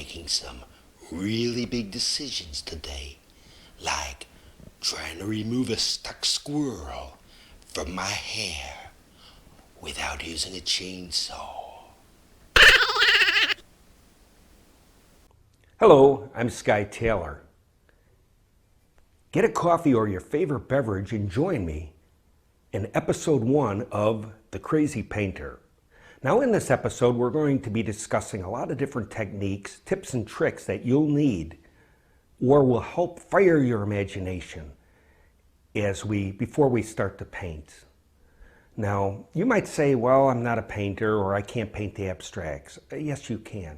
making some really big decisions today, like trying to remove a stuck squirrel from my hair without using a chainsaw. Hello, I'm Skye Taylor. Get a coffee or your favorite beverage and join me in episode 1 of The Crazy Painter. Now in this episode, we're going to be discussing a lot of different techniques, tips and tricks that you'll need or will help fire your imagination before we start to paint. Now, you might say, well, I'm not a painter or I can't paint the abstracts. Yes, you can.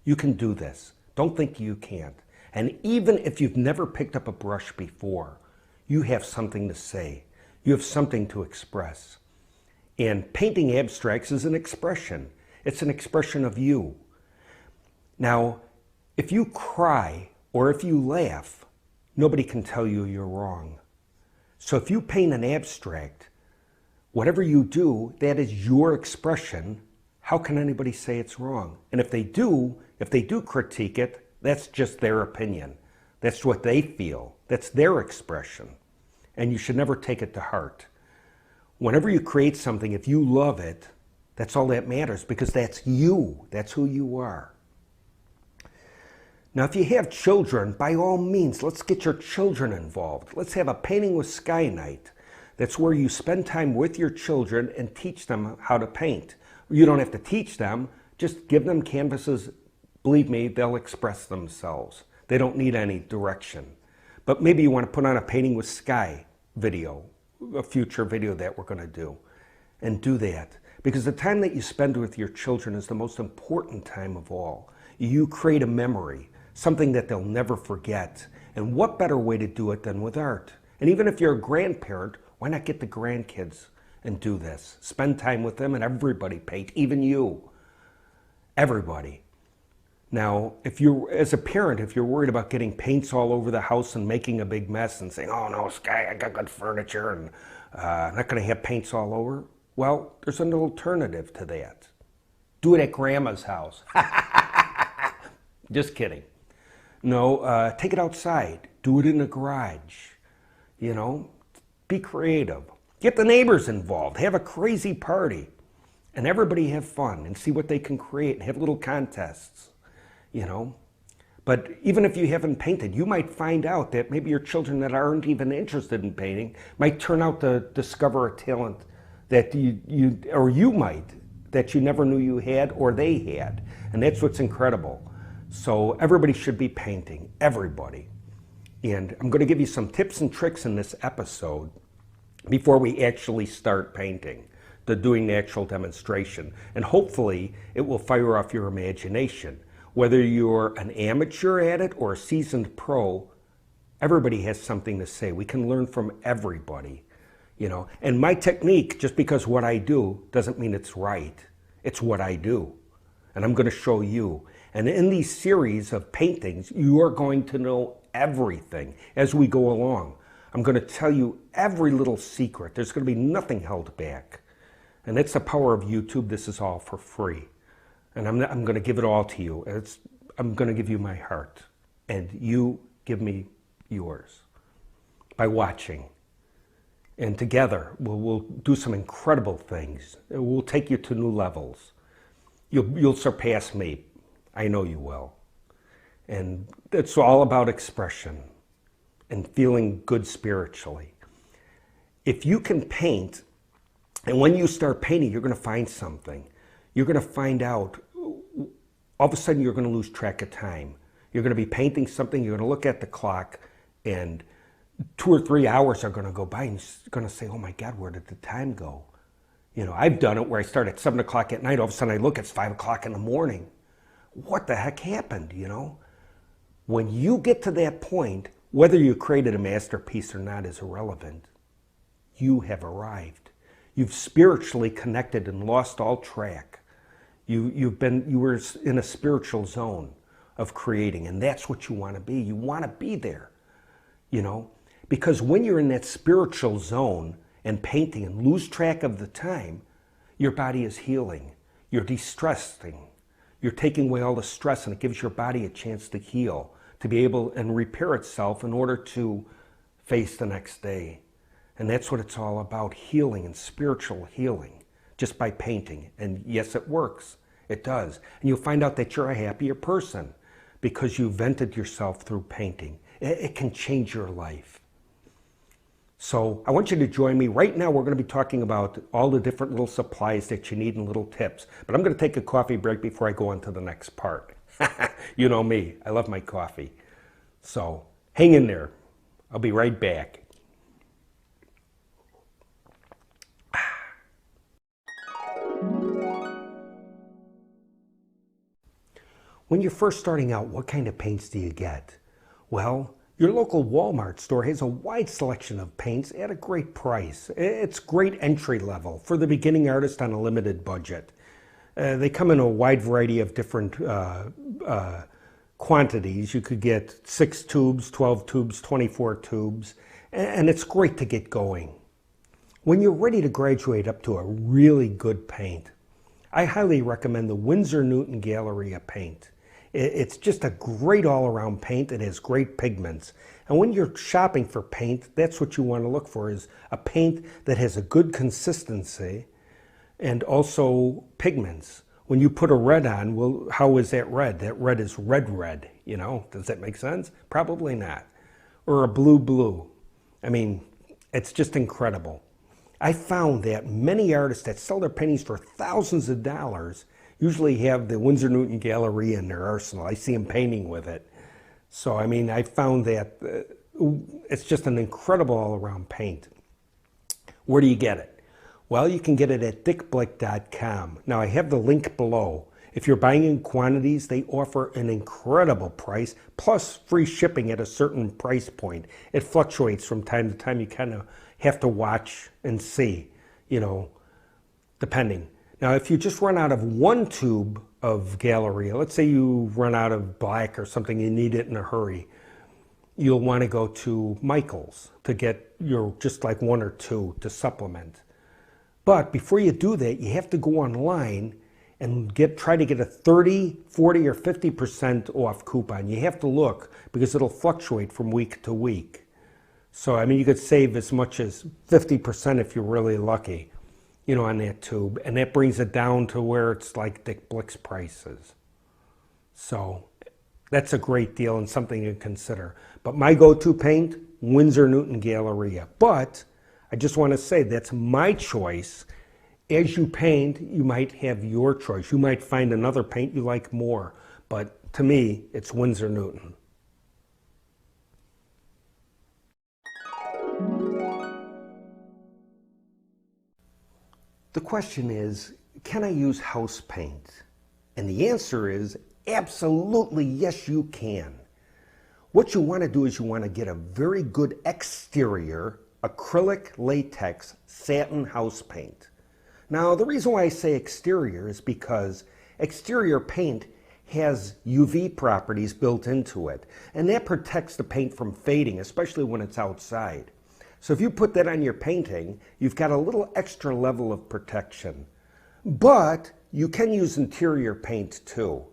You can do this. Don't think you can't. And even if you've never picked up a brush before, you have something to say. You have something to express. And painting abstracts is an expression. It's an expression of you. Now, if you cry or if you laugh, nobody can tell you you're wrong. So if you paint an abstract, whatever you do, that is your expression. How can anybody say it's wrong? And if they do critique it, that's just their opinion. That's what they feel. That's their expression. And you should never take it to heart. Whenever you create something, if you love it, that's all that matters because that's you. That's who you are. Now, if you have children, by all means, let's get your children involved. Let's have a painting with Skye night. That's where you spend time with your children and teach them how to paint. You don't have to teach them, just give them canvases. Believe me, they'll express themselves. They don't need any direction. But maybe you want to put on a painting with Skye video, a future video that we're going to do, and do that. Because the time that you spend with your children is the most important time of all. You create a memory, something that they'll never forget. And what better way to do it than with art? And even if you're a grandparent, why not get the grandkids and do this? Spend time with them and everybody paint, even you. Everybody. Now, as a parent, if you're worried about getting paints all over the house and making a big mess and saying, oh no, Skye, I got good furniture and I'm not going to have paints all over, well, there's an alternative to that. Do it at grandma's house. Just kidding. No, take it outside. Do it in a garage. You know, be creative. Get the neighbors involved. Have a crazy party. And everybody have fun and see what they can create and have little contests. You know, but even if you haven't painted, you might find out that maybe your children that aren't even interested in painting might turn out to discover a talent that you might, that you never knew you had or they had. And that's what's incredible. So everybody should be painting, everybody. And I'm going to give you some tips and tricks in this episode before we actually start painting, doing the actual demonstration. And hopefully it will fire off your imagination. Whether you're an amateur at it or a seasoned pro, everybody has something to say. We can learn from everybody, you know. And my technique, just because what I do doesn't mean it's right. It's what I do. And I'm going to show you. And in these series of paintings, you are going to know everything as we go along. I'm going to tell you every little secret. There's going to be nothing held back. And that's the power of YouTube. This is all for free. And I'm going to give it all to you. I'm going to give you my heart. And you give me yours by watching. And together, we'll do some incredible things. We'll take you to new levels. You'll surpass me. I know you will. And it's all about expression and feeling good spiritually. If you can paint, and when you start painting, you're going to find something. You're going to find out, all of a sudden you're going to lose track of time. You're going to be painting something, you're going to look at the clock, and 2 or 3 hours are going to go by, and you're going to say, oh my God, where did the time go? You know, I've done it where I start at 7 o'clock at night, all of a sudden I look, it's 5 o'clock in the morning. What the heck happened, you know? When you get to that point, whether you created a masterpiece or not is irrelevant. You have arrived. You've spiritually connected and lost all track. You were in a spiritual zone of creating, and that's what you want to be. You want to be there, you know, because when you're in that spiritual zone and painting and lose track of the time, your body is healing. You're de-stressing. You're taking away all the stress, and it gives your body a chance to heal, to be able and repair itself in order to face the next day. And that's what it's all about, healing and spiritual healing, just by painting. And yes, it works. It does. And you'll find out that you're a happier person because you vented yourself through painting. It can change your life. So I want you to join me. Right now we're going to be talking about all the different little supplies that you need and little tips. But I'm going to take a coffee break before I go on to the next part. You know me, I love my coffee. So hang in there. I'll be right back. When you're first starting out, what kind of paints do you get? Well, your local Walmart store has a wide selection of paints at a great price. It's great entry level for the beginning artist on a limited budget. They come in a wide variety of different quantities. You could get 6 tubes, 12 tubes, 24 tubes, and it's great to get going. When you're ready to graduate up to a really good paint, I highly recommend the Winsor Newton Galleria paint. It's just a great all-around paint. It has great pigments. And when you're shopping for paint, that's what you want to look for, is a paint that has a good consistency and also pigments. When you put a red on, well, how is that red? That red is red, you know? Does that make sense? Probably not. Or a blue. I mean, it's just incredible. I found that many artists that sell their paintings for thousands of dollars usually have the Winsor Newton Galleria in their arsenal. I see them painting with it. So, I mean, I found that it's just an incredible all-around paint. Where do you get it? Well, you can get it at dickblick.com. Now, I have the link below. If you're buying in quantities, they offer an incredible price, plus free shipping at a certain price point. It fluctuates from time to time. You kind of have to watch and see, you know, depending. Now, if you just run out of 1 tube of Galleria, let's say you run out of black or something, you need it in a hurry, you'll want to go to Michael's to get your just like 1 or 2 to supplement. But before you do that, you have to go online and try to get a 30, 40, or 50% off coupon. You have to look because it'll fluctuate from week to week. So, I mean, you could save as much as 50% if you're really lucky, you know, on that tube. And that brings it down to where it's like Dick Blick's prices. So that's a great deal and something to consider. But my go-to paint, Winsor Newton Galleria. But I just want to say that's my choice. As you paint, you might have your choice. You might find another paint you like more. But to me, it's Winsor Newton. The question is, can I use house paint? And the answer is absolutely yes, you can. What you want to do is you want to get a very good exterior acrylic latex satin house paint. Now, the reason why I say exterior is because exterior paint has UV properties built into it, and that protects the paint from fading, especially when it's outside. So if you put that on your painting, you've got a little extra level of protection. But you can use interior paint too.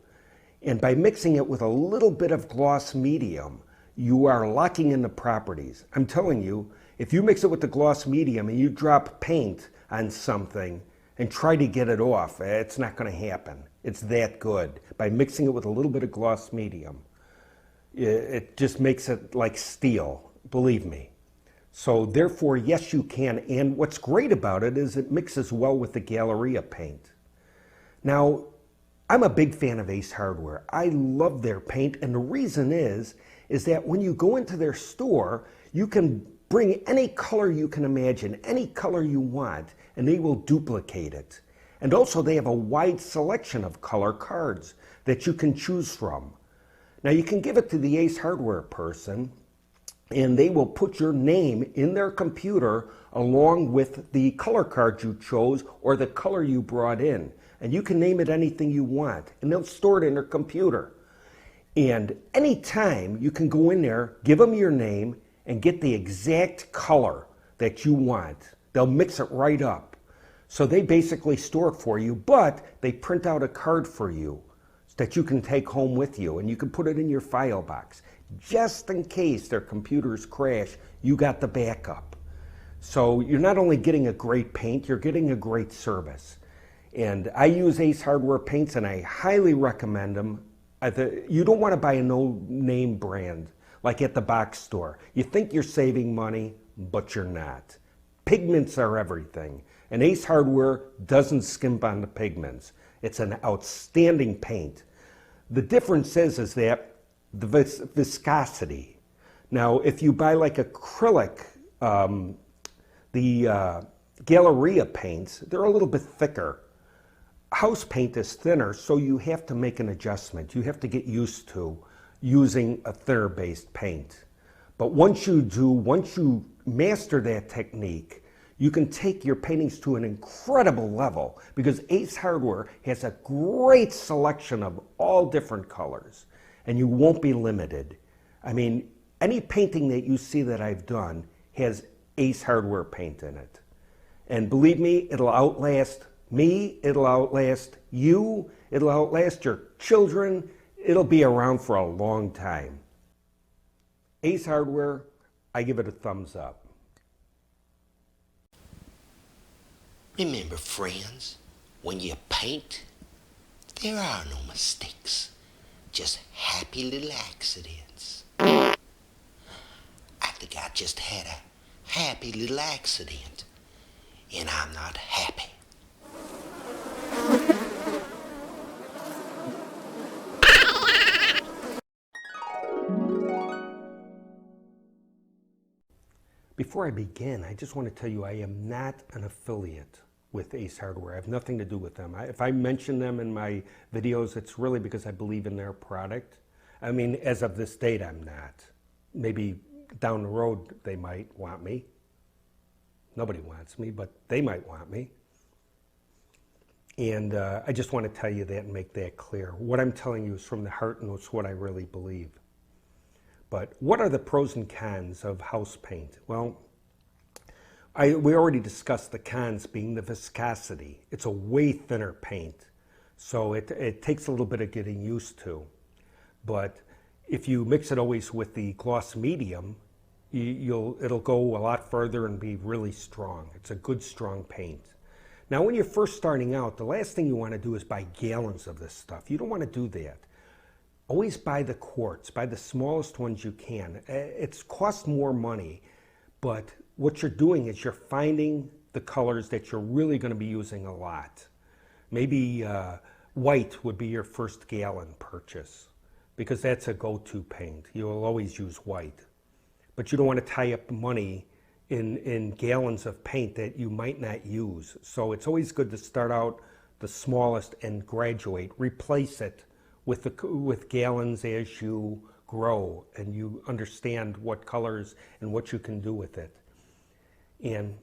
And by mixing it with a little bit of gloss medium, you are locking in the properties. I'm telling you, if you mix it with the gloss medium and you drop paint on something and try to get it off, it's not going to happen. It's that good. By mixing it with a little bit of gloss medium, it just makes it like steel, believe me. So therefore, yes, you can. And what's great about it is it mixes well with the Galleria paint. Now, I'm a big fan of Ace Hardware. I love their paint, and the reason is that when you go into their store, you can bring any color you can imagine, any color you want, and they will duplicate it. And also they have a wide selection of color cards that you can choose from. Now you can give it to the Ace Hardware person, and they will put your name in their computer along with the color card you chose or the color you brought in. And you can name it anything you want, and they'll store it in their computer. And anytime you can go in there, give them your name, and get the exact color that you want. They'll mix it right up. So they basically store it for you, but they print out a card for you that you can take home with you, and you can put it in your file box. Just in case their computers crash, you got the backup. So you're not only getting a great paint, you're getting a great service. And I use Ace Hardware paints, and I highly recommend them. You don't want to buy a no-name brand like at the box store. You think you're saving money, but you're not. Pigments are everything, and Ace Hardware doesn't skimp on the pigments. It's an outstanding paint. The difference is that the viscosity. Now, if you buy like acrylic, the Galleria paints, they're a little bit thicker. House paint is thinner, so you have to make an adjustment. You have to get used to using a thinner based paint. But once you master that technique, you can take your paintings to an incredible level, because Ace Hardware has a great selection of all different colors, and you won't be limited. I mean, any painting that you see that I've done has Ace Hardware paint in it. And believe me, it'll outlast me, it'll outlast you, it'll outlast your children, it'll be around for a long time. Ace Hardware, I give it a thumbs up. Remember, friends, when you paint, there are no mistakes, just happy little accidents. I think I just had a happy little accident, and I'm not happy. Before I begin, I just want to tell you I am not an affiliate with Ace Hardware. I have nothing to do with them. If I mention them in my videos, it's really because I believe in their product. I mean, as of this date, I'm not. Maybe down the road, they might want me. Nobody wants me, but they might want me. And I just want to tell you that and make that clear. What I'm telling you is from the heart, and it's what I really believe. But what are the pros and cons of house paint? Well, we already discussed the cons being the viscosity. It's a way thinner paint, so it takes a little bit of getting used to. But if you mix it always with the gloss medium, it'll go a lot further and be really strong. It's a good, strong paint. Now, when you're first starting out, the last thing you want to do is buy gallons of this stuff. You don't want to do that. Always buy the quarts, buy the smallest ones you can. It costs more money, but what you're doing is you're finding the colors that you're really going to be using a lot. Maybe white would be your first gallon purchase, because that's a go-to paint. You'll always use white. But you don't want to tie up money in gallons of paint that you might not use. So it's always good to start out the smallest and graduate. Replace it with gallons as you grow and you understand what colors and what you can do with it. And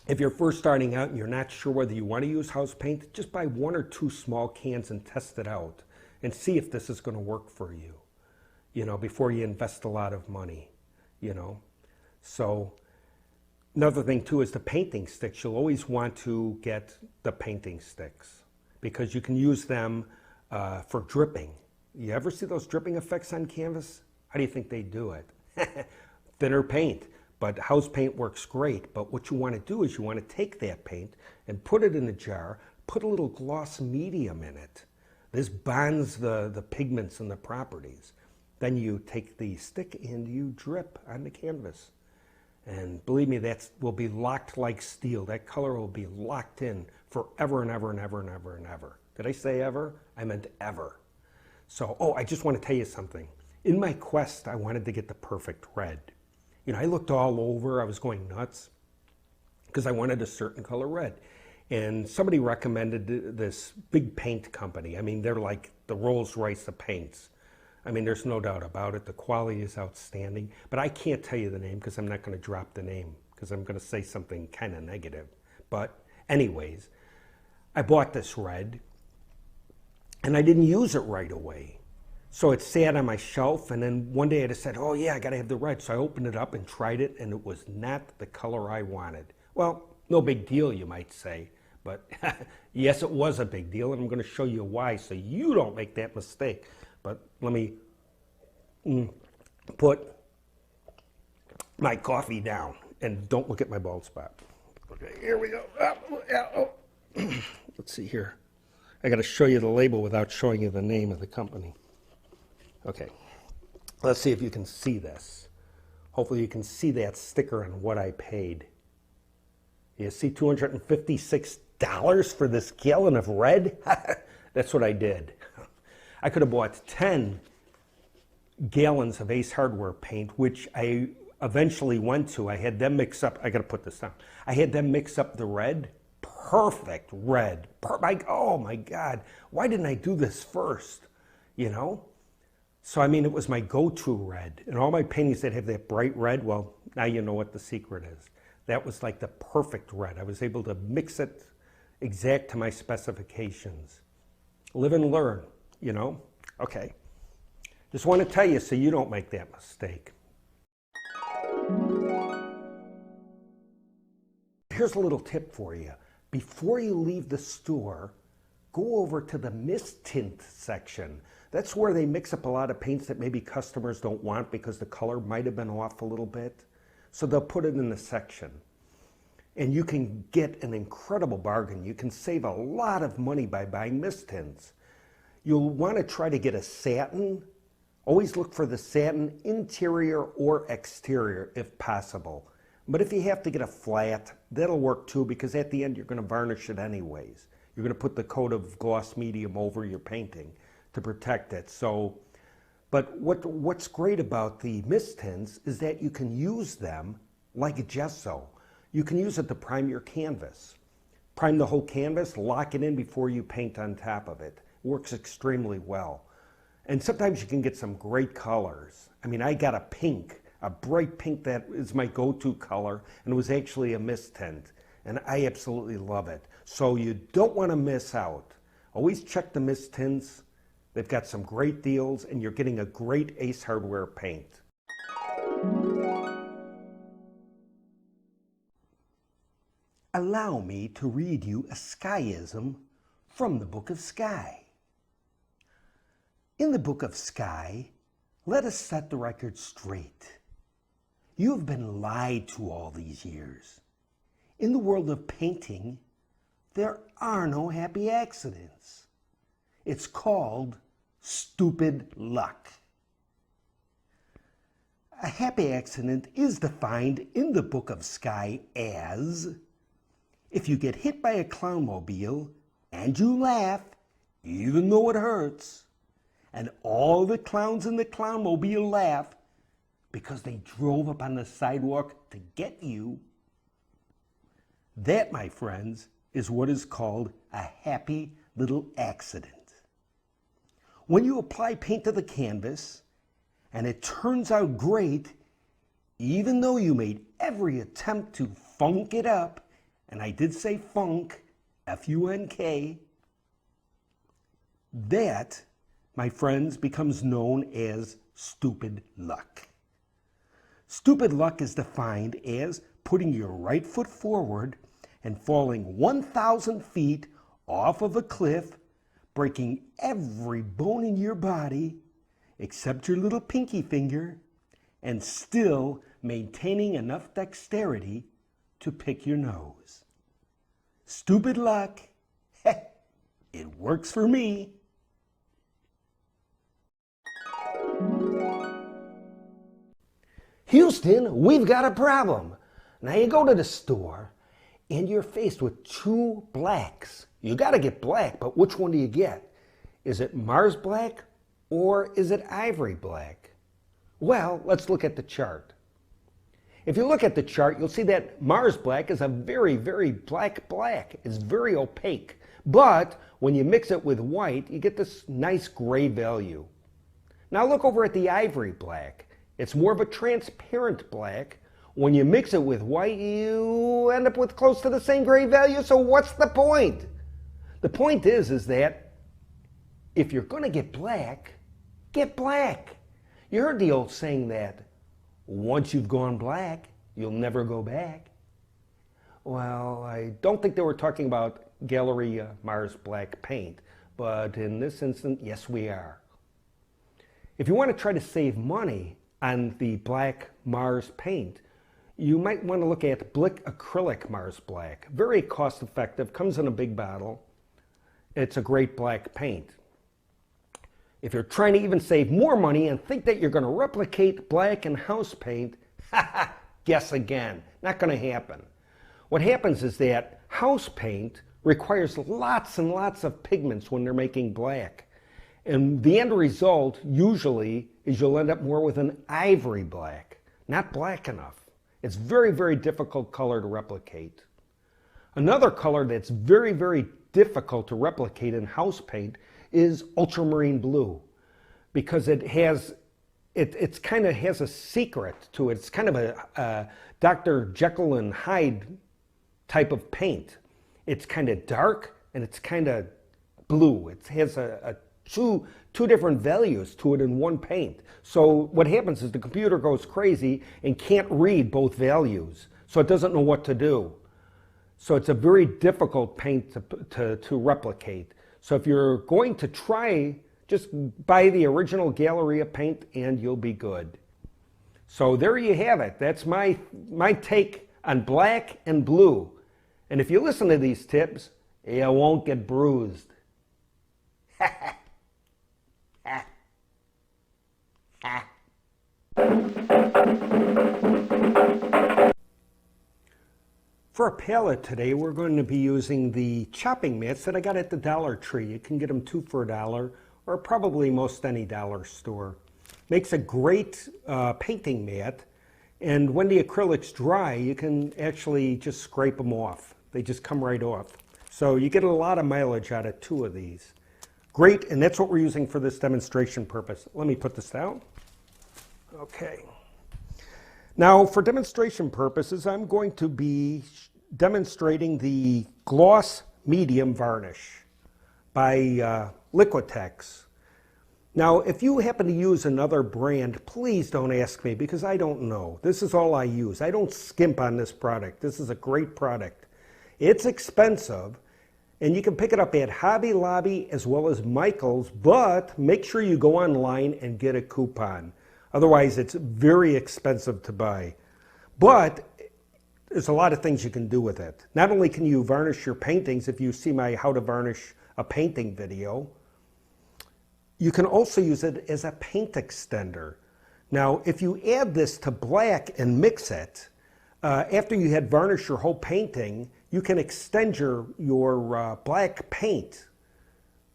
if you're first starting out and you're not sure whether you want to use house paint, just buy 1 or 2 small cans and test it out and see if this is going to work for you, before you invest a lot of money, So another thing too is the painting sticks. You'll always want to get the painting sticks because you can use them for dripping. You ever see those dripping effects on canvas? How do you think they do it? Thinner paint, but house paint works great. But what you want to do is you want to take that paint and put it in a jar, put a little gloss medium in it. This bonds the pigments and the properties. Then you take the stick and you drip on the canvas. And believe me, that will be locked like steel. That color will be locked in forever and ever and ever and ever and ever. Did I say ever? I meant ever. So, I just want to tell you something. In my quest, I wanted to get the perfect red. I looked all over. I was going nuts because I wanted a certain color red. And somebody recommended this big paint company. I mean, they're like the Rolls-Royce of paints. I mean, there's no doubt about it. The quality is outstanding. But I can't tell you the name because I'm not going to drop the name because I'm going to say something kind of negative. But anyways, I bought this red. And I didn't use it right away. So it sat on my shelf, and then one day I just said, oh yeah, I gotta have the red. So I opened it up and tried it, and it was not the color I wanted. Well, no big deal, you might say, But yes, it was a big deal, and I'm going to show you why so you don't make that mistake. But let me put my coffee down, and don't look at my bald spot. Okay, here we go. Let's see here. I got to show you the label without showing you the name of the company. Okay, let's see if you can see this. Hopefully you can see that sticker and what I paid. You see $256 for this gallon of red? That's what I did. I could have bought 10 gallons of Ace Hardware paint, which I eventually went to. I had them mix up, I got to put this down. I had them mix up the red. Perfect red. Oh my God, why didn't I do this first? You know? So I mean, it was my go-to red. And all my paintings that have that bright red, well, now you know what the secret is. That was like the perfect red. I was able to mix it exact to my specifications. Live and learn, you know? Okay. Just want to tell you so you don't make that mistake. Here's a little tip for you. Before you leave the store, go over to the mist tint section. That's where they mix up a lot of paints that maybe customers don't want because the color might have been off a little bit. So they'll put it in the section. And you can get an incredible bargain. You can save a lot of money by buying mist tints. You'll want to try to get a satin. Always look for the satin interior or exterior if possible. But if you have to get a flat, that'll work too, because at the end you're going to varnish it anyways. You're going to put the coat of gloss medium over your painting to protect it. So, but what's great about the mist tints is that you can use them like a gesso. You can use it to prime your canvas. Prime the whole canvas, lock it in before you paint on top of it. It works extremely well. And sometimes you can get some great colors. I mean, I got a pink, a bright pink that is my go-to color, and it was actually a mist tint. And I absolutely love it. So you don't want to miss out. Always check the mist tints. They've got some great deals, and you're getting a great Ace Hardware paint. Allow me to read you a Skyeism from the Book of Skye. In the Book of Skye, let us set the record straight. You have been lied to all these years. In the world of painting, there are no happy accidents. It's called stupid luck. A happy accident is defined in the Book of Skye as if you get hit by a clownmobile and you laugh, even though it hurts, and all the clowns in the clownmobile laugh because they drove up on the sidewalk to get you. That, my friends, is what is called a happy little accident. When you apply paint to the canvas and it turns out great, even though you made every attempt to funk it up, and I did say funk, F-U-N-K, that, my friends, becomes known as stupid luck. Stupid luck is defined as putting your right foot forward and falling 1,000 feet off of a cliff, breaking every bone in your body except your little pinky finger, and still maintaining enough dexterity to pick your nose. Stupid luck. It works for me. Houston, we've got a problem. Now you go to the store and you're faced with two blacks. You got to get black, but which one do you get? Is it Mars black or is it Ivory black? Well, let's look at the chart. If you look at the chart, you'll see that Mars black is a very, very black black. It's very opaque. But when you mix it with white, you get this nice gray value. Now look over at the Ivory black. It's more of a transparent black. When you mix it with white, you end up with close to the same gray value. So what's the point? The point is that if you're going to get black, get black. You heard the old saying that once you've gone black, you'll never go back. Well, I don't think they were talking about Gallery Mars Black paint, but in this instance, yes we are. If you want to try to save money on the black Mars paint, you might want to look at Blick Acrylic Mars Black. Very cost effective, comes in a big bottle. It's a great black paint. If you're trying to even save more money and think that you're going to replicate black and house paint, guess again, not going to happen. What happens is that house paint requires lots and lots of pigments when they're making black. And the end result usually is you'll end up more with an ivory black, not black enough. It's very, very difficult color to replicate. Another color that's very, very difficult to replicate in house paint is ultramarine blue, because it kind of has a secret to it. It's kind of a Dr. Jekyll and Hyde type of paint. It's kind of dark and it's kind of blue. It has two different values to it in one paint. So what happens is the computer goes crazy and can't read both values, so it doesn't know what to do. So it's a very difficult paint to replicate. So if you're going to try, just buy the original Galleria paint and you'll be good. So there you have it. That's my take on black and blue. And if you listen to these tips, you won't get bruised. For a palette today, we're going to be using the chopping mats that I got at the Dollar Tree. You can get them 2 for $1, or probably most any dollar store. Makes a great painting mat, and when the acrylics dry, you can actually just scrape them off. They just come right off. So you get a lot of mileage out of 2 of these. Great, and that's what we're using for this demonstration purpose. Let me put this down. Okay. Now, for demonstration purposes, I'm going to be demonstrating the gloss medium varnish by Liquitex. Now, if you happen to use another brand, please don't ask me, because I don't know. This is all I use. I don't skimp on this product. This is a great product. It's expensive, and you can pick it up at Hobby Lobby as well as Michael's, but make sure you go online and get a coupon. Otherwise, it's very expensive to buy. But there's a lot of things you can do with it. Not only can you varnish your paintings, if you see my how to varnish a painting video, you can also use it as a paint extender. Now, if you add this to black and mix it, after you had varnished your whole painting, you can extend your black paint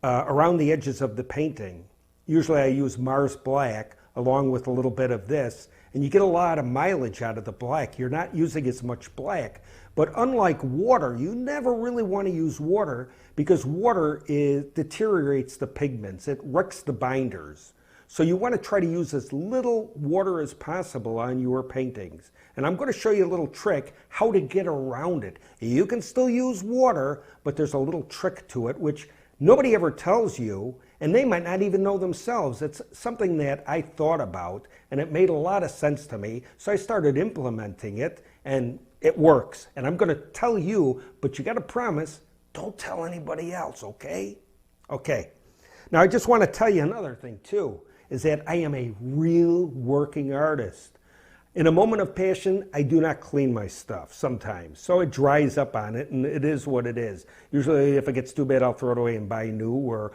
around the edges of the painting. Usually I use Mars Black along with a little bit of this, and you get a lot of mileage out of the black. You're not using as much black. But unlike water, you never really want to use water, because water deteriorates the pigments. It wrecks the binders. So you want to try to use as little water as possible on your paintings. And I'm going to show you a little trick how to get around it. You can still use water, but there's a little trick to it, which nobody ever tells you, and they might not even know themselves. It's something that I thought about, and it made a lot of sense to me, so I started implementing it, and it works. And I'm going to tell you, but you got to promise, don't tell anybody else, okay? Okay. Now, I just want to tell you another thing, too, is that I am a real working artist. In a moment of passion, I do not clean my stuff sometimes. So it dries up on it, and it is what it is. Usually, if it gets too bad, I'll throw it away and buy new, or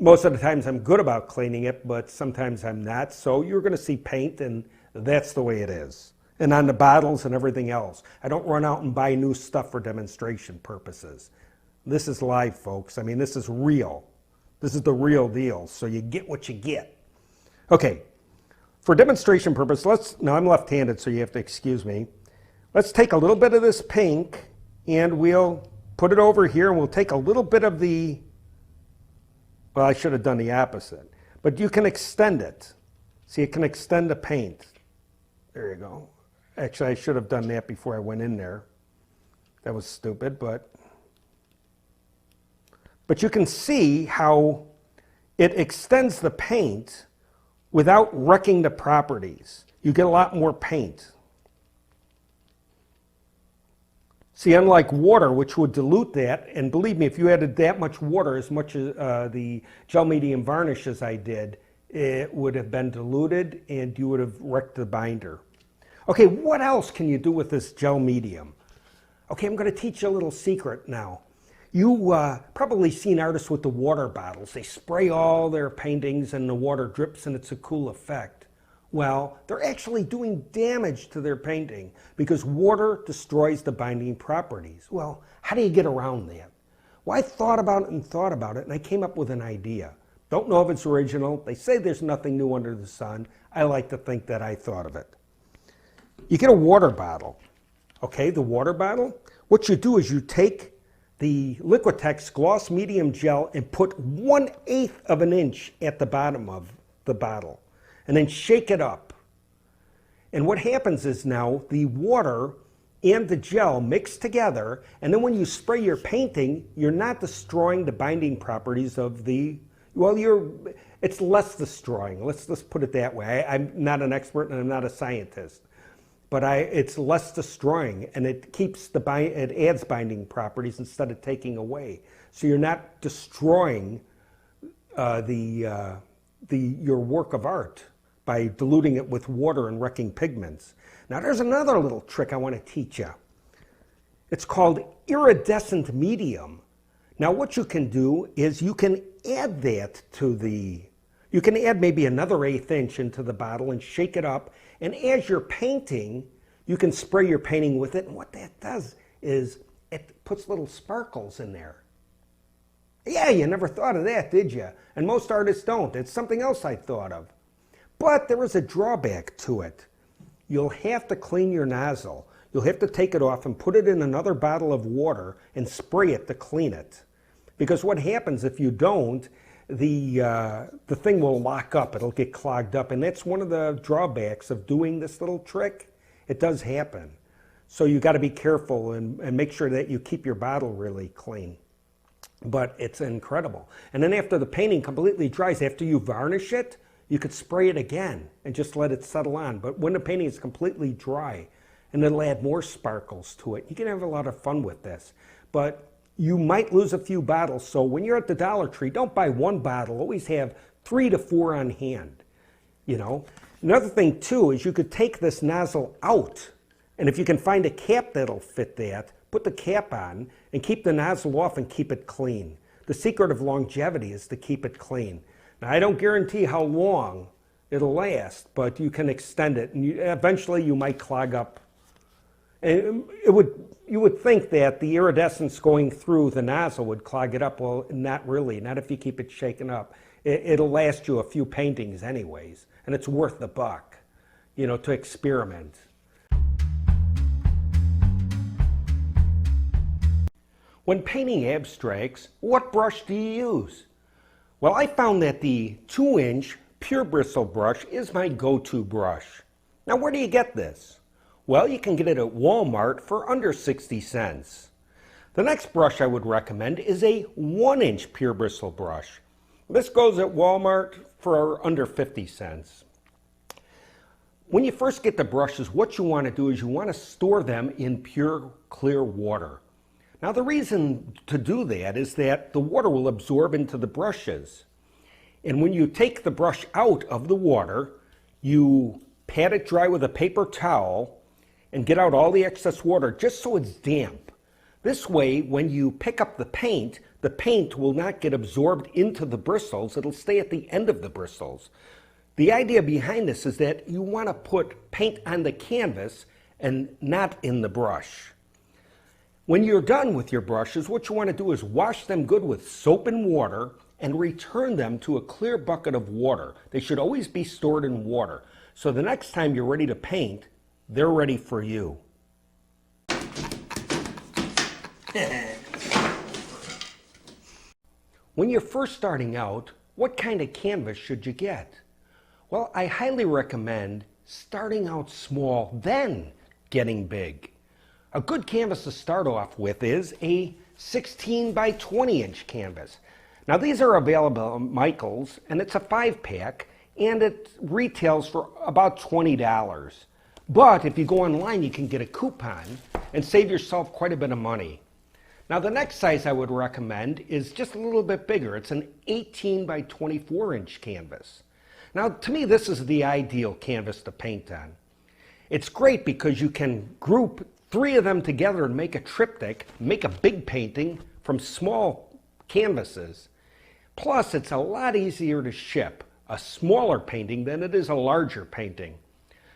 most of the times I'm good about cleaning it, but sometimes I'm not. So you're going to see paint, and that's the way it is. And on the bottles and everything else. I don't run out and buy new stuff for demonstration purposes. This is live, folks. I mean, this is real. This is the real deal. So you get what you get. Okay. For demonstration purpose, now I'm left-handed, so you have to excuse me. Let's take a little bit of this pink, and we'll put it over here, and we'll take a little bit of the, well, I should have done the opposite. But you can extend it. See, it can extend the paint. There you go. Actually, I should have done that before I went in there. That was stupid, but you can see how it extends the paint without wrecking the properties. You get a lot more paint. See, unlike water, which would dilute that, and believe me, if you added that much water, as much as the gel medium varnish as I did, it would have been diluted and you would have wrecked the binder. Okay, what else can you do with this gel medium? Okay, I'm going to teach you a little secret now. You probably seen artists with the water bottles. They spray all their paintings and the water drips and it's a cool effect. Well, they're actually doing damage to their painting because water destroys the binding properties. Well, how do you get around that? Well, I thought about it and I came up with an idea. Don't know if it's original. They say there's nothing new under the sun. I like to think that I thought of it. You get a water bottle. Okay, the water bottle. What you do is you take the Liquitex gloss medium gel and put 1/8 of an inch at the bottom of the bottle and then shake it up. And what happens is now the water and the gel mix together, and then when you spray your painting, you're not destroying the binding properties of the, well, it's less destroying. Let's put it that way. I'm not an expert and I'm not a scientist. But it's less destroying, and it adds binding properties instead of taking away. So you're not destroying your work of art by diluting it with water and wrecking pigments. Now there's another little trick I want to teach you. It's called iridescent medium. Now what you can do is you can add that to you can add maybe another 1/8 inch into the bottle and shake it up. And as you're painting, you can spray your painting with it. And what that does is it puts little sparkles in there. Yeah, you never thought of that, did you? And most artists don't. It's something else I thought of. But there is a drawback to it. You'll have to clean your nozzle. You'll have to take it off and put it in another bottle of water and spray it to clean it. Because what happens if you don't, the thing will lock up. It'll get clogged up. And that's one of the drawbacks of doing this little trick. It does happen. So you got to be careful and make sure that you keep your bottle really clean. But it's incredible. And then after the painting completely dries, after you varnish it, you could spray it again and just let it settle on. But when the painting is completely dry, and it'll add more sparkles to it, you can have a lot of fun with this. But you might lose a few bottles, so when you're at the Dollar Tree, don't buy one bottle. Always have 3 to 4 on hand, you know. Another thing, too, is you could take this nozzle out, and if you can find a cap that'll fit that, put the cap on and keep the nozzle off and keep it clean. The secret of longevity is to keep it clean. Now, I don't guarantee how long it'll last, but you can extend it, and eventually you might clog up. And you would think that the iridescence going through the nozzle would clog it up. Well, not really, not if you keep it shaken up. It'll last you a few paintings anyways, and it's worth the buck, you know, to experiment. When painting abstracts, what brush do you use? Well, I found that the 2-inch pure bristle brush is my go-to brush. Now, where do you get this? Well, you can get it at Walmart for under 60 cents. The next brush I would recommend is a 1-inch pure bristle brush. This goes at Walmart for under 50 cents. When you first get the brushes, what you want to do is you want to store them in pure, clear water. Now, the reason to do that is that the water will absorb into the brushes. And when you take the brush out of the water, you pat it dry with a paper towel and get out all the excess water just so it's damp. This way, when you pick up the paint will not get absorbed into the bristles. It'll stay at the end of the bristles. The idea behind this is that you want to put paint on the canvas and not in the brush. When you're done with your brushes, what you want to do is wash them good with soap and water and return them to a clear bucket of water. They should always be stored in water. So the next time you're ready to paint, they're ready for you. When you're first starting out, what kind of canvas should you get? Well, I highly recommend starting out small, then getting big. A good canvas to start off with is a 16 by 20 inch canvas. Now these are available at Michael's, and it's a 5-pack, and it retails for about $20. But if you go online, you can get a coupon, and save yourself quite a bit of money. Now the next size I would recommend is just a little bit bigger. It's an 18 by 24 inch canvas. Now to me this is the ideal canvas to paint on. It's great because you can group 3 of them together and make a triptych, make a big painting from small canvases. Plus it's a lot easier to ship a smaller painting than it is a larger painting.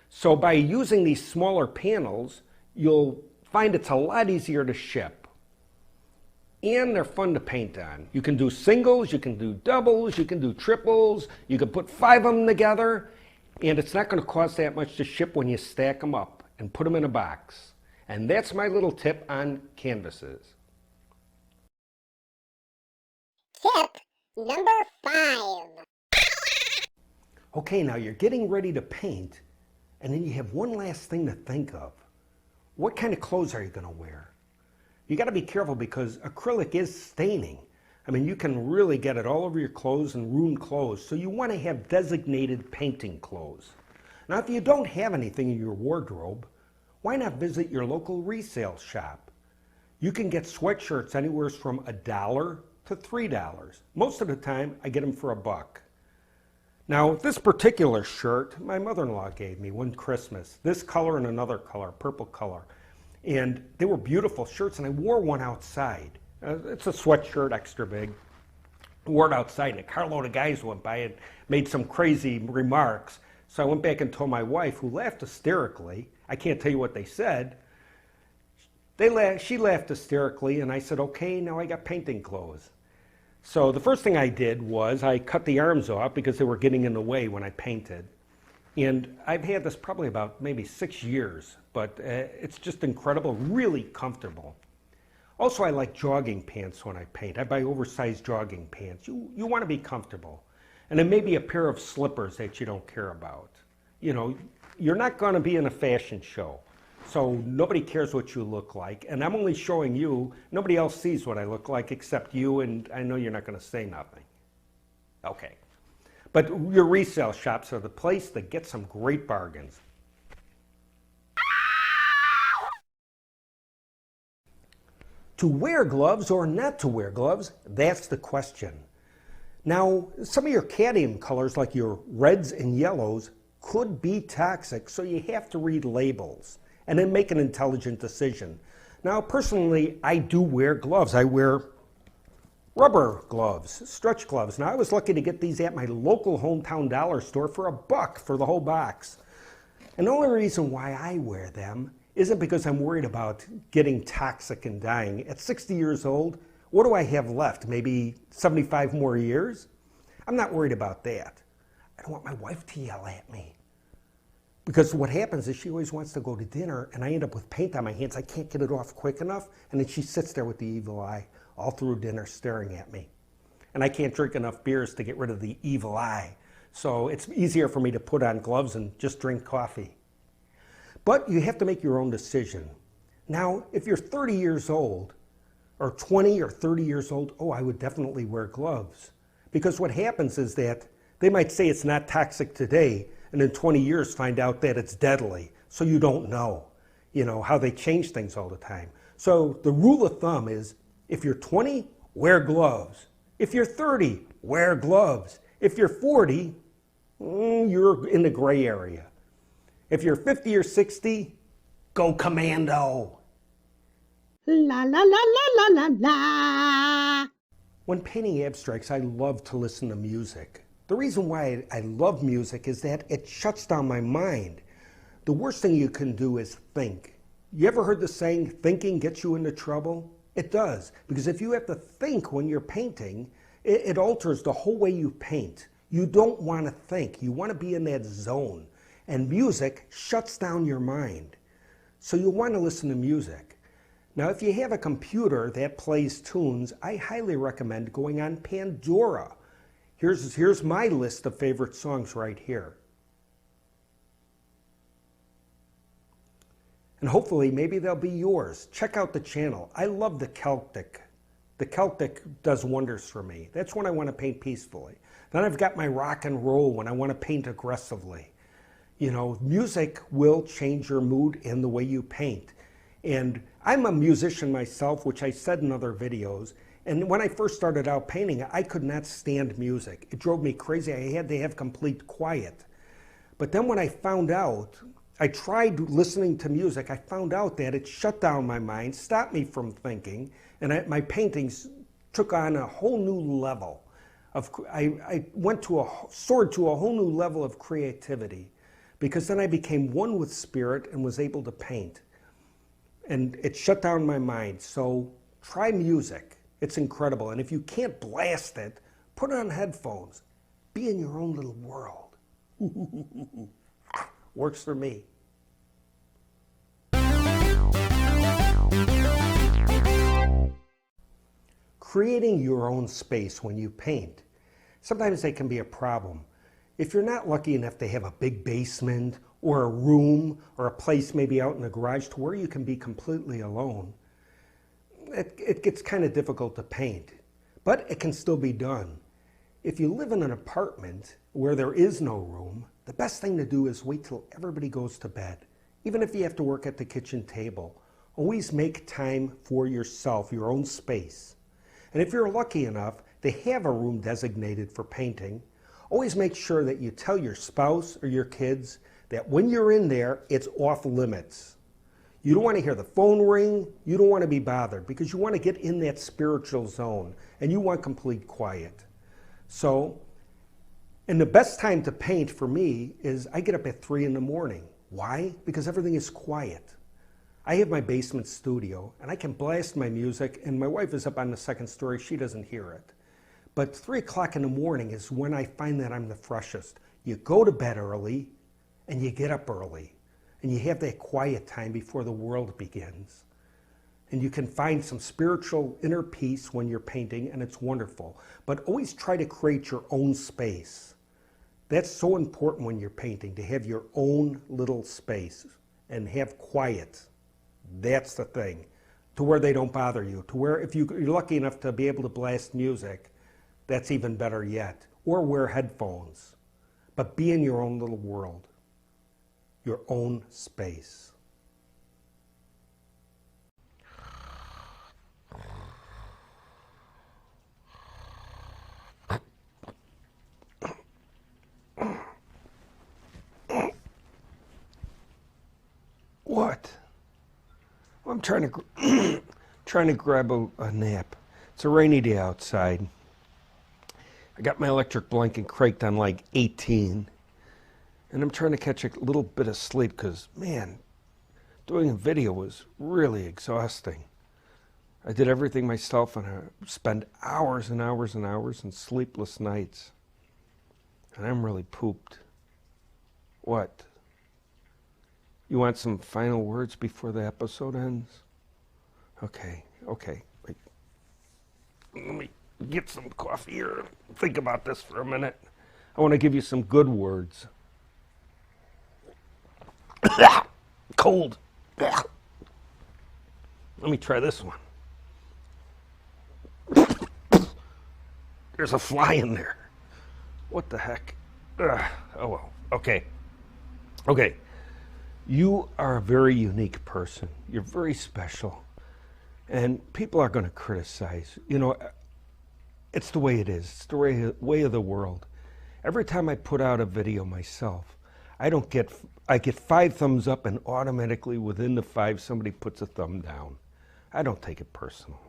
So by using these smaller panels, you'll find it's a lot easier to ship. And they're fun to paint on. You can do singles, you can do doubles, you can do triples, you can put 5 of them together, and it's not going to cost that much to ship when you stack them up and put them in a box. And that's my little tip on canvases. Tip number 5. Okay, now you're getting ready to paint, and then you have one last thing to think of. What kind of clothes are you going to wear? You got to be careful because acrylic is staining. I mean, you can really get it all over your clothes and ruin clothes, so you want to have designated painting clothes. Now, if you don't have anything in your wardrobe, why not visit your local resale shop? You can get sweatshirts anywhere from $1 to $3. Most of the time, I get them for $1. Now, this particular shirt, my mother-in-law gave me one Christmas. This color and another color, purple color. And they were beautiful shirts, and I wore one outside. It's a sweatshirt, extra big. I wore it outside, and a carload of guys went by and made some crazy remarks. So I went back and told my wife, who laughed hysterically. I can't tell you what they said. She laughed hysterically, and I said, okay, now I got painting clothes. So the first thing I did was I cut the arms off because they were getting in the way when I painted. And I've had this probably about maybe 6 years, but it's just incredible, really comfortable. Also, I like jogging pants when I paint. I buy oversized jogging pants. You want to be comfortable. And then maybe a pair of slippers that you don't care about. You know, you're not going to be in a fashion show. So nobody cares what you look like. And I'm only showing you. Nobody else sees what I look like except you, and I know you're not going to say nothing. Okay. But your resale shops are the place to get some great bargains. To wear gloves or not to wear gloves, that's the question. Now, some of your cadmium colors, like your reds and yellows, could be toxic, so you have to read labels and then make an intelligent decision. Now, personally, I do wear gloves. I wear rubber gloves, stretch gloves. Now, I was lucky to get these at my local hometown dollar store for $1 for the whole box. And the only reason why I wear them isn't because I'm worried about getting toxic and dying. At 60 years old, what do I have left? Maybe 75 more years? I'm not worried about that. I don't want my wife to yell at me. Because what happens is she always wants to go to dinner, and I end up with paint on my hands. I can't get it off quick enough, and then she sits there with the evil eye all through dinner staring at me. And I can't drink enough beers to get rid of the evil eye. So it's easier for me to put on gloves and just drink coffee. But you have to make your own decision. Now, if you're 30 years old, or 20 or 30 years old, oh, I would definitely wear gloves. Because what happens is that they might say it's not toxic today, and in 20 years find out that it's deadly. So you don't know, how they change things all the time. So the rule of thumb is, if you're 20, wear gloves. If you're 30, wear gloves. If you're 40, you're in the gray area. If you're 50 or 60, go commando. La la la la la la la. When painting abstracts, I love to listen to music. The reason why I love music is that it shuts down my mind. The worst thing you can do is think. You ever heard the saying, thinking gets you into trouble? It does, because if you have to think when you're painting, it alters the whole way you paint. You don't want to think. You want to be in that zone. And music shuts down your mind. So you want to listen to music. Now, if you have a computer that plays tunes, I highly recommend going on Pandora. Here's my list of favorite songs right here. And hopefully, maybe they'll be yours. Check out the channel. I love the Celtic. The Celtic does wonders for me. That's when I want to paint peacefully. Then I've got my rock and roll when I want to paint aggressively. Music will change your mood and the way you paint. And I'm a musician myself, which I said in other videos. And when I first started out painting, I could not stand music. It drove me crazy. I had to have complete quiet. But then when I found out, I tried listening to music, I found out that it shut down my mind, stopped me from thinking, and my paintings took on a whole new level. I soared to a whole new level of creativity, because then I became one with spirit and was able to paint. And it shut down my mind. So try music. It's incredible. And if you can't blast it, put on headphones. Be in your own little world. Works for me. Creating your own space when you paint. Sometimes they can be a problem. If you're not lucky enough to have a big basement or a room or a place maybe out in the garage to where you can be completely alone, it gets kind of difficult to paint, but it can still be done. If you live in an apartment where there is no room, the best thing to do is wait till everybody goes to bed. Even if you have to work at the kitchen table, always make time for yourself, your own space. And if you're lucky enough to have a room designated for painting, always make sure that you tell your spouse or your kids that when you're in there, it's off limits. You don't want to hear the phone ring. You don't want to be bothered because you want to get in that spiritual zone and you want complete quiet. So, and the best time to paint for me is I get up at 3 in the morning. Why? Because everything is quiet. I have my basement studio and I can blast my music, and my wife is up on the second story. She doesn't hear it. But 3 o'clock in the morning is when I find that I'm the freshest. You go to bed early and you get up early and you have that quiet time before the world begins. And you can find some spiritual inner peace when you're painting, and it's wonderful. But always try to create your own space. That's so important when you're painting, to have your own little space and have quiet. That's the thing. To where they don't bother you. To where if you're lucky enough to be able to blast music, that's even better yet. Or wear headphones. But be in your own little world. Your own space. What? Well, I'm trying to grab a nap. It's a rainy day outside. I got my electric blanket cranked on like 18. And I'm trying to catch a little bit of sleep because, man, doing a video was really exhausting. I did everything myself and I spent hours and hours and hours and sleepless nights. And I'm really pooped. What? You want some final words before the episode ends? Okay. Wait. Let me get some coffee here and think about this for a minute. I want to give you some good words. Cold. Let me try this one. There's a fly in there. What the heck? Oh well. Okay. You are a very unique person. You're very special. And people are going to criticize. You know, it's the way it is. It's the way of the world. Every time I put out a video myself, I get 5 thumbs up, and automatically within the 5 somebody puts a thumb down. I don't take it personal.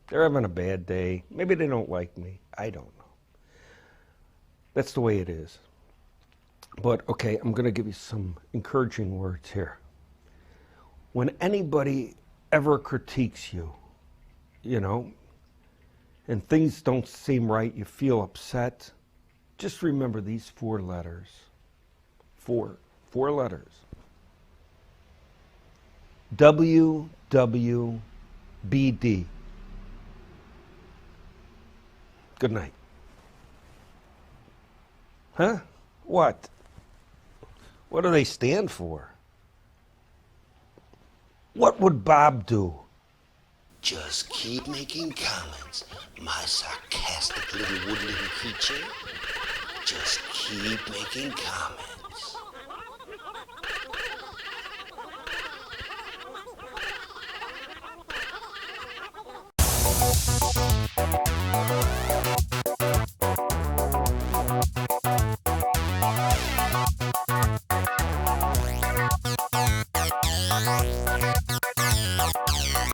They're having a bad day. Maybe they don't like me. I don't know. That's the way it is. But okay, I'm going to give you some encouraging words here. When anybody ever critiques you, you know, and things don't seem right, you feel upset, just remember these 4 letters. 4 letters. WWBD. Good night. Huh? What? What do they stand for? What would Bob do? Just keep making comments, my sarcastic little woodland creature. Just keep making comments.